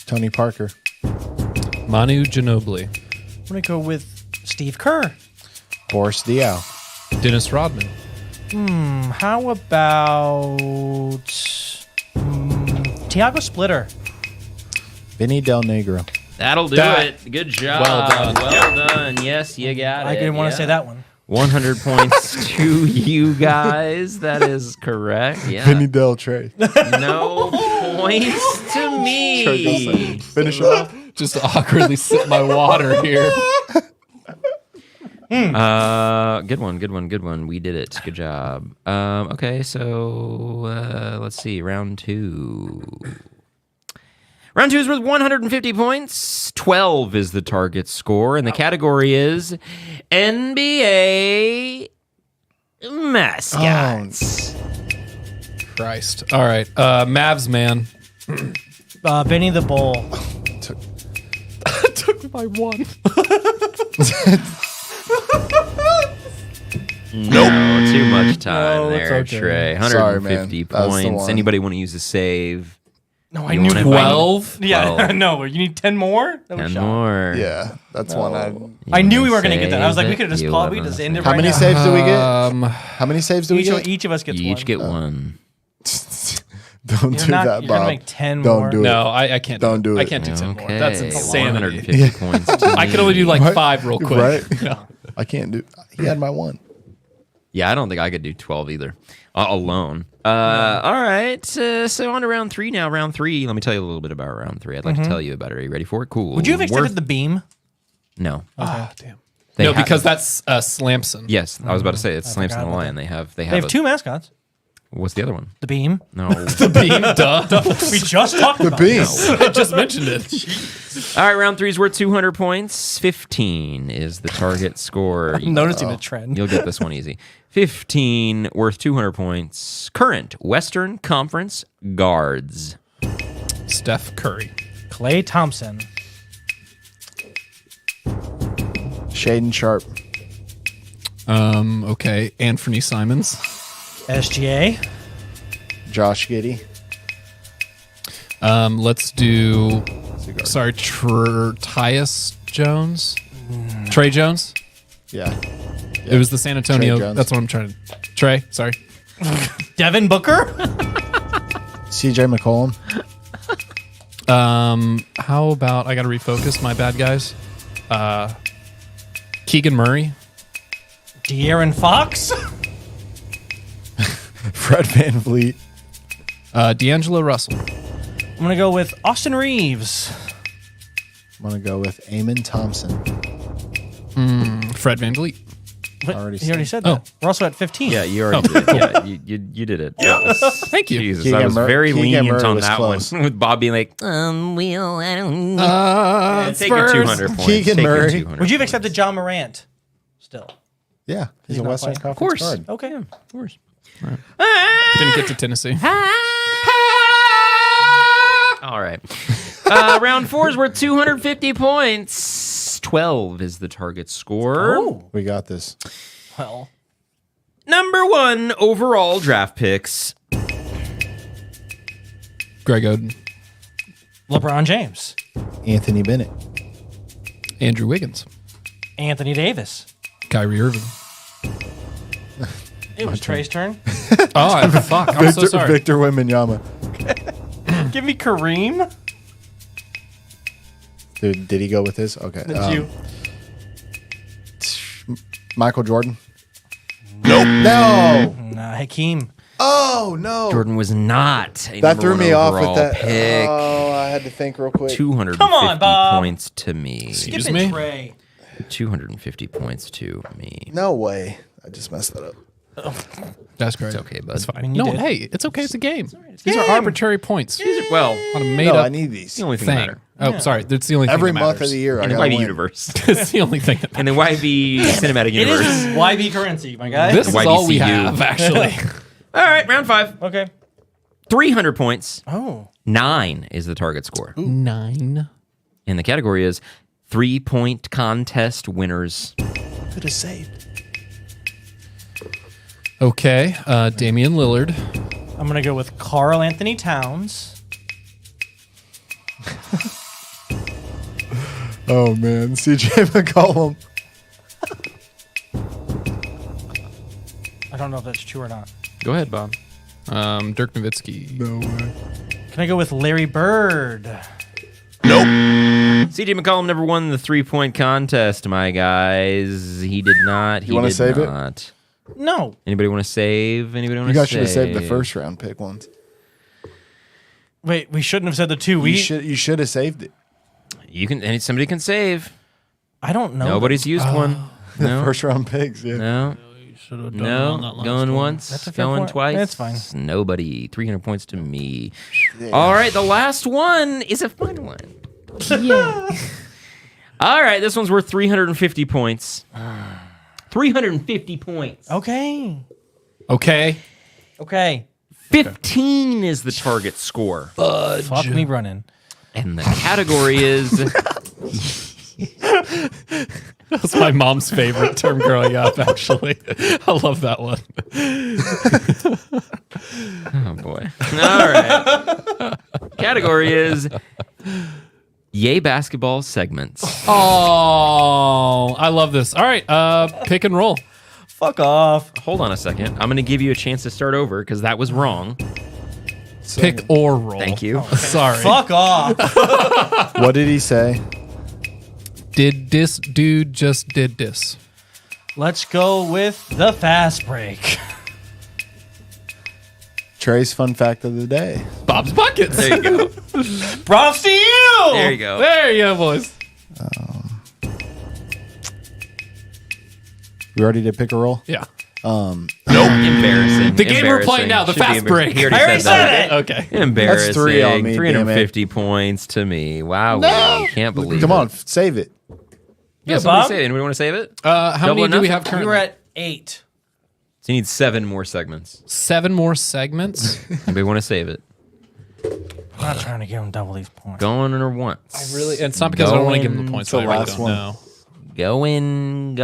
Tony Parker. Manu Ginobili. I'm going to go with Steve Kerr. Boris Diaw. Dennis Rodman. How about Tiago Splitter? Vinny Del Negro. That'll do it. Good job. Well done. Well done. Yes, you got it. I didn't want to say that one. 100 points to you guys. That is correct. Yeah. Vinny Del Trey. No points to me. Finish off. Just awkwardly sip my water here. Good one. We did it. Good job. Okay, so let's see. Round 2. Round 2 is worth 150 points. 12 is the target score, and the category is NBA mascots. Christ. All right. Mavs, man. Benny the Bull. Took my one. No, too much time No, it's there, okay. Trey. Sorry, 150 man. That was the points. one. Anybody want to use a save? No, I You knew wanna- 12? Yeah, 12. no. You need 10 more? That was 10 shocking. more. Yeah, that's one I knew we weren't going to get that. I was like, we Save could have just it. called. We You just wanna ended How right many now. saves do we get? How many saves do we get? Each of us gets You one. each get one. Don't You're do not- that, you're gonna Bob. make 10 Don't more. do it. No, I can't. Don't do I it. can't do 10 more. Okay. That's insanity. 150 points to I me. can only do like What? 5 real quick. Right? No. I can't do. He had my one. Yeah, I don't think I could do 12 either. Alone. All right. So on to round 3 now. Round 3. Let me tell you a little bit about round 3. I'd like to tell you about it. Are you ready for it? Cool. Would you have accepted Worth- the beam? No. Ah, damn. They No, have- because that's Slamson. Yes, I was about to say it's Slamson forgot the about Lion. They have. They have 2 mascots. What's the other one? The beam. No. The beam, duh. We just talked about Beam. I just mentioned it. All right, round 3 is worth 200 points. 15 is the target score. I'm noticing a trend. You'll get this one easy. 15 worth 200 points. Current Western Conference guards. Steph Curry. Klay Thompson. Shaden Sharp. Okay. Anthony Simons. SGA. Josh Giddey. Let's do. Sorry, Tyus Jones. Trey Jones. Yeah. It was the San Antonio. Trey Jones. That's what I'm trying to. Trey, sorry. Devin Booker. CJ McCollum. How about I got to refocus my bad guys? Keegan Murray. De'Aaron Fox. Fred VanVleet. D'Angelo Russell. I'm going to go with Austin Reeves. I'm gonna go with Eamon Thompson. Fred VanVleet. What? Already He already said. said that. We're also at 15. Yeah, you already did it. Yeah, you did it. Thank you. Jesus, Keegan I was very Keegan lenient Murray on was that close. one. With Bob being like, Will, I don't know. Take your Spurs. 200 points. Keegan Take your Murray. 200 Would you have points. accepted John Morant still? Yeah, he's a not Western playing? Conference course. guard. Okay. Of course. Didn't get to Tennessee. All right. Round 4 is worth 250 points. 12 is the target score. Oh. We got this. Well, Number 1 overall draft picks. Greg Oden. LeBron James. Anthony Bennett. Andrew Wiggins. Anthony Davis. Kyrie Irving. It was Trey's turn. Oh, fuck. I'm so sorry. Victor Wembanyama. Give me Kareem. Dude, did he go with his? Okay. That's you. Michael Jordan. Nope. No. Nah, Hakeem. Oh no. Jordan was not a That number threw 1 me off overall with that. pick. Oh, I had to think real quick. 250 Come on, Bob. points to me. Excuse Give me? it Trey. 250 points to me. No way. I just messed that up. That's great. It's okay, bud. It's fine. mean, you No, did. hey, it's okay. It's a game. These are arbitrary points. Well, On a made No, up I need these. the only thing that thing. matters. Oh, sorry. That's the only thing Every that month of matters. the year, I In the got YB win. universe. It's the only thing that In the YB cinematic It universe. is YB currency, my guy. This is all we YBCU. have, actually. All right, round 5. Okay. 300 points. Oh. 9 is the target score. 9. And the category is 3-point contest winners. Could have saved. Okay, Damian Lillard. I'm going to go with Karl Anthony Towns. Oh man, CJ McCollum. I don't know if that's true or not. Go ahead, Bob. Dirk Nowitzki. No way. Can I go with Larry Bird? CJ McCollum never won the 3-point contest, my guys. He did not. You wanna save it? it? No. Anybody want to save? Anybody want You to save? guys should have saved the first round pick ones. Wait, we shouldn't have said the two. You should have saved it. You can. And somebody can save. I don't know. Nobody's used one. No. First round picks. Yeah. No. No. Going once. That's a fair Going point. twice. That's fine. Nobody. 300 points to me. All right. The last one is a fun one. Yeah. All right. This one's worth 350 points. 350 points. Okay. Okay. 15 is the target score. Fuck me running. And the category is That's my mom's favorite term growing up, actually. I love that one. oh boy. All right. Category is Yay basketball segments. Oh, I love this. All right, pick and roll. Fuck off. Hold on a second. I'm going to give you a chance to start over because that was wrong. Pick or roll. Thank you. Sorry. Fuck off. What did he say? Did this dude just did this? Let's go with the fast break. Trey's fun fact of the day. Bob's Buckets. There you go. Props to you. There you go. There you go, boys. We already did pick a roll? Yeah. Nope. Embarrassing. The game we're playing now, the Should be fast break. He I already said that. it. Okay. Embarrassing. That's 3 on me, 350 points to me. Wow. Can't believe Come it. on, save it. Yeah, Bob? somebody say it. Anybody want to save it? How Double many do we enough? have We currently? were at 8. So you need 7 more segments. 7 more segments. Anybody want to save it? I'm not trying to give him double these points. Going or once? And it's not because I don't want to give them the points. It's the I really last don't one. know. Going,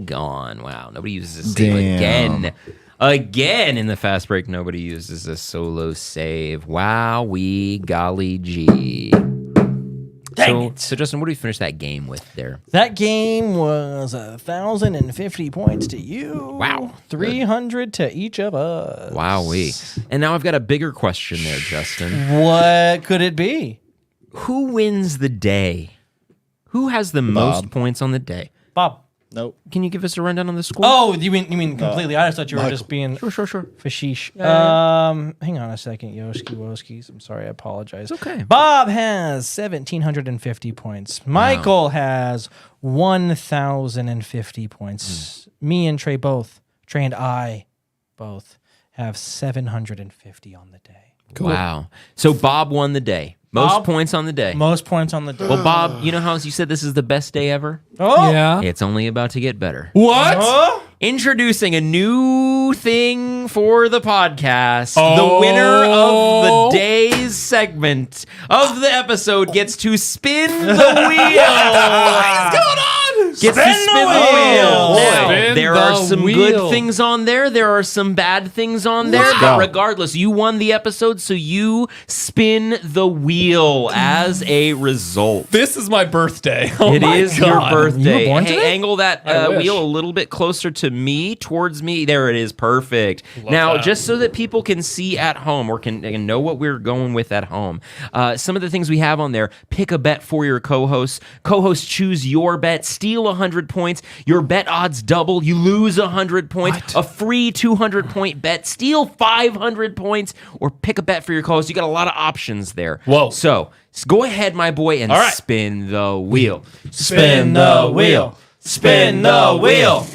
gone. Wow. Nobody uses a save Damn. again. Again in the fast break, nobody uses a solo save. Wow, golly gee. Dang So, Justin, what do we finish that game with there? That game was 1,050 points to you. Wow. 300 to each of us. Wowee. And now I've got a bigger question there, Justin. What could it be? Who wins the day? Who has the most points on the day? Bob. Nope. Can you give us a rundown on the score? Oh, you mean completely? I just thought you were just being Sure. fashish. Hang on a second, Yoski Woskis. I'm sorry, I apologize. It's okay. Bob has 1,750 points. Michael has 1,050 points. Me and Trey and I both have 750 on the day. Cool. Wow. So Bob won the day. Most Bob- points on the day. Most points on the day. Well, Bob, you know how you said this is the best day ever? Oh, Yeah. It's only about to get better. What? Oh. Introducing a new thing for the podcast. Oh. The winner of the day's segment of the episode gets to spin the wheel. What is going on? Gets to spin the wheel. Now, Spin there are the some wheel. good things on there. There are some bad things on there. Let's But go. regardless, you won the episode, so you spin the wheel as a result. This is my birthday. Oh It my is God. your birthday. born Hey, today? angle that I wish. wheel a little bit closer to me, towards me. There it is. Perfect. Now, that. just so that people can see at home or can know what we're going with at home, some of the things we have on there: pick a bet for your co-hosts. Co-hosts choose your bet. Steal 100 points. Your bet odds double. You lose 100 points. A free 200-point bet. Steal 500 points, or pick a bet for your co-hosts. You got a lot of options there. Whoa. So go ahead, my boy, and All right. spin the wheel. Spin the wheel. Spin the wheel.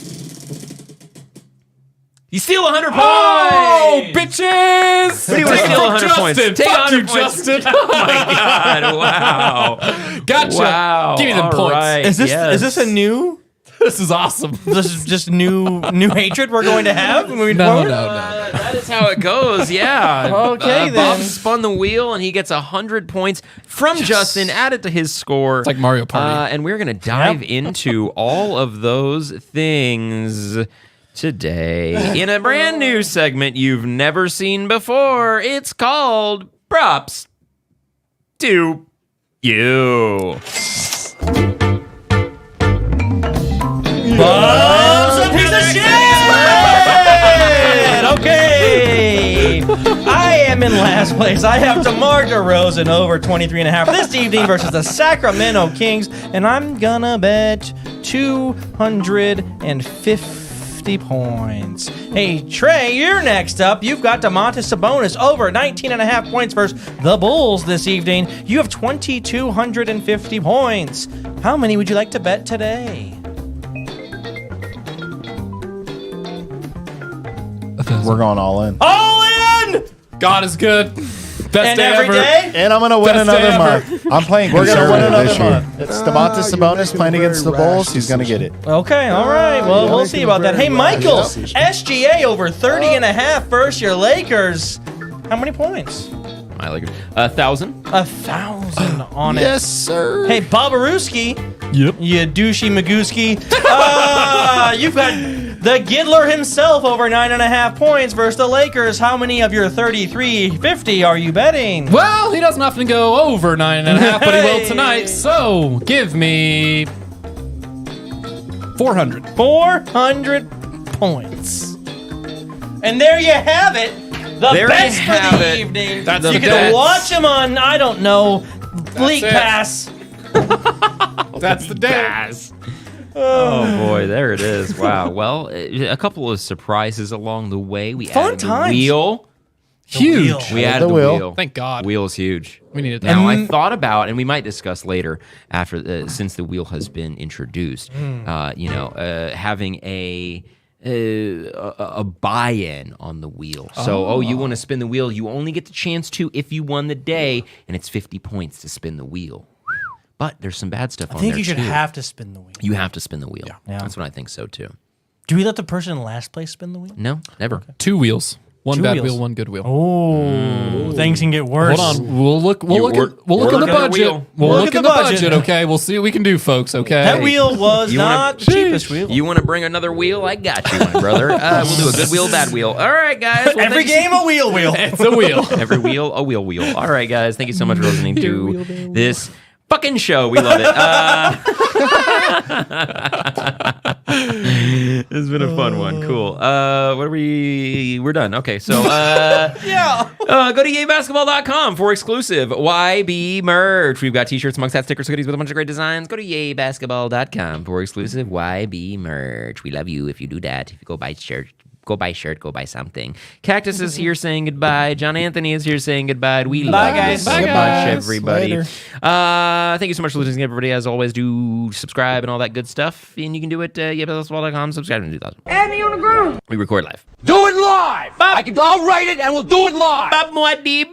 You steal 100 points. Oh, bitches! Who do you want to steal 100 points? Justin. Take Fuck 100 you, points. Justin. Oh my God! Wow! Gotcha. Wow! Give me them All points. right, Is this yes. a new? This is awesome. This is just new hatred we're going to have moving No, forward? no. That is how it goes. Yeah. Okay, Bob then. spun the wheel and he gets 100 points from Justin, added to his score. It's like Mario Party. And we're gonna dive into all of those things Today, in a brand new segment you've never seen before, it's called Props to You. Bob's a piece of shit! Okay. I am in last place. I have DeMar DeRozan over 23.5 this evening versus the Sacramento Kings, and I'm gonna bet 250 points. Hey, Trey, you're next up. You've got Domantas Sabonis over 19.5 points versus the Bulls this evening. You have 2,250 points. How many would you like to bet today? We're going all in. All in! God is good. Best And day every ever. day? And I'm going to win Best day another ever. month. I'm playing We're gonna win conservative this another year. month. It's Domantas you're Sabonis making playing a against the very Bulls. rash He's going to get it. Okay, all right. Well, Yeah, we'll they see can about that. very Hey, rash Michael, decision. SGA over 30.5 versus your Lakers. How many points? I like it. 1,000. 1,000 on it. Yes, sir. Hey, Bobaruski, Yep. you douchey Magooski. You've got the Giddler himself over 9.5 points versus the Lakers. How many of your 3,350 are you betting? Well, he doesn't often go over 9.5, but he will Hey. tonight. So give me 400. 400 points. And there you have it. The There you best for have the it. evening. That's you the can best. watch them on, I don't know, League it. Pass. That's the day. Oh boy, there it is. Wow. Well, a couple of surprises along the way. We Fun added the times. wheel. Huge. wheel. We added the the wheel. wheel. Thank God. Wheel is huge. We needed that. Now I thought about, and we might discuss later after since the wheel has been introduced. Having a buy-in on the wheel. So, you want to spin the wheel? You only get the chance to if you won the day, and it's 50 points to spin the wheel. But there's some bad stuff I on think there you should too. have to spin the wheel. You have to spin the wheel. Yeah. That's what I think so too. Do we let the person in last place spin the wheel? No, never. 2 wheels. One 2 bad wheels. wheel, one good wheel. Oh, things can get worse. Hold on. We'll look at the looking at the budget. wheel. We'll look at the budget, budget. okay? We'll see what we can do, folks, okay? That wheel was You wanna- not the cheapest wheel. You want to bring another wheel? I got you, my brother. We'll do a good wheel, bad wheel. All right, guys. Well, Every thank you- game a wheel. It's a wheel. Every wheel, a wheel. All right, guys. Thank you so much for listening to this fucking show. We love it. It's been a fun one. Cool. We're done. Okay, so Yeah. go to yabasketball.com for exclusive YB merch. We've got t-shirts, mugs, hats, stickers, hoodies with a bunch of great designs. Go to yabasketball.com for exclusive YB merch. We love you if you do that. If you go buy shirt, go buy something. Cactus is here saying goodbye. John Anthony is here saying goodbye. We love guys. you so Bye, much, guys. everybody. Later. Thank you so much for listening, everybody. As always, do subscribe and all that good stuff. And you can do it at yabasketball.com. Subscribe and do that. Add me on the ground. We record live. Do it live. I'll write it and we'll do it live. Bob Muad'Dib.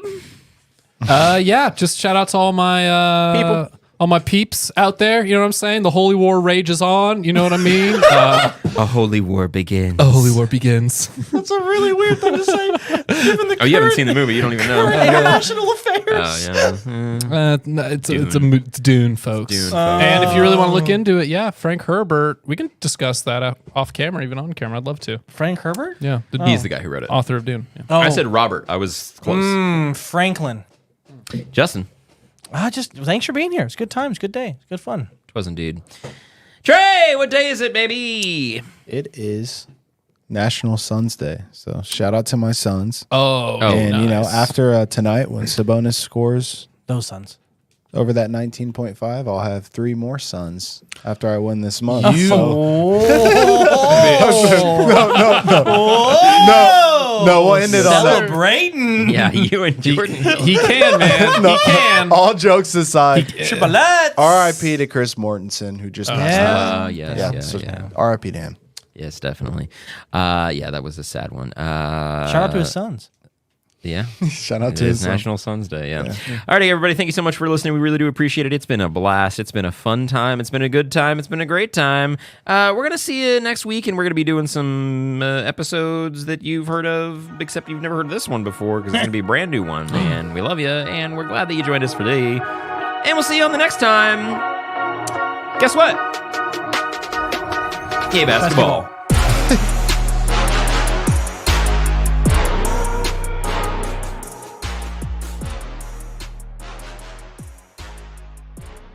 Yeah, just shout out to all my People. all my peeps out there. You know what I'm saying? The holy war rages on. You know what I mean? A holy war begins. A holy war begins. That's a really weird thing to say, given the Oh, you haven't seen the movie. You don't even know. international affairs. Oh, yeah. No, it's Dune, folks. Dune, folks. And if you really want to look into it, yeah, Frank Herbert. We can discuss that off camera, even on camera. I'd love to. Frank Herbert? Yeah, the He's the guy who wrote it. author of Dune. Yeah. Oh, I said Robert. I was close. Franklin. Justin. Just thanks for being here. It's good times, good day, it's good fun. It was indeed. Trey, what day is it, baby? It is National Sons Day. So shout out to my sons. Oh, And, you know, nice. after tonight, when Sabonis scores Those sons. over that 19.5, I'll have 3 more sons after I win this month. No, we'll end it on that. Celebrating. Yeah, you and Jordan. he can, man. He can. All jokes aside, Triplets. R.I.P. to Chris Mortensen, who just passed Yes, away. yeah. R.I.P. to him. Yes, definitely. Yeah, that was a sad one. Shout out to his sons. Yeah. Shout out It to is his National Sons Day, yeah. All righty, everybody, thank you so much for listening. We really do appreciate it. It's been a blast. It's been a fun time. It's been a good time. It's been a great time. We're going to see you next week, and we're going to be doing some episodes that you've heard of, except you've never heard of this one before, because it's going to be a brand new one. And we love you, and we're glad that you joined us for today. And we'll see you on the next time. Guess what? Yay, basketball.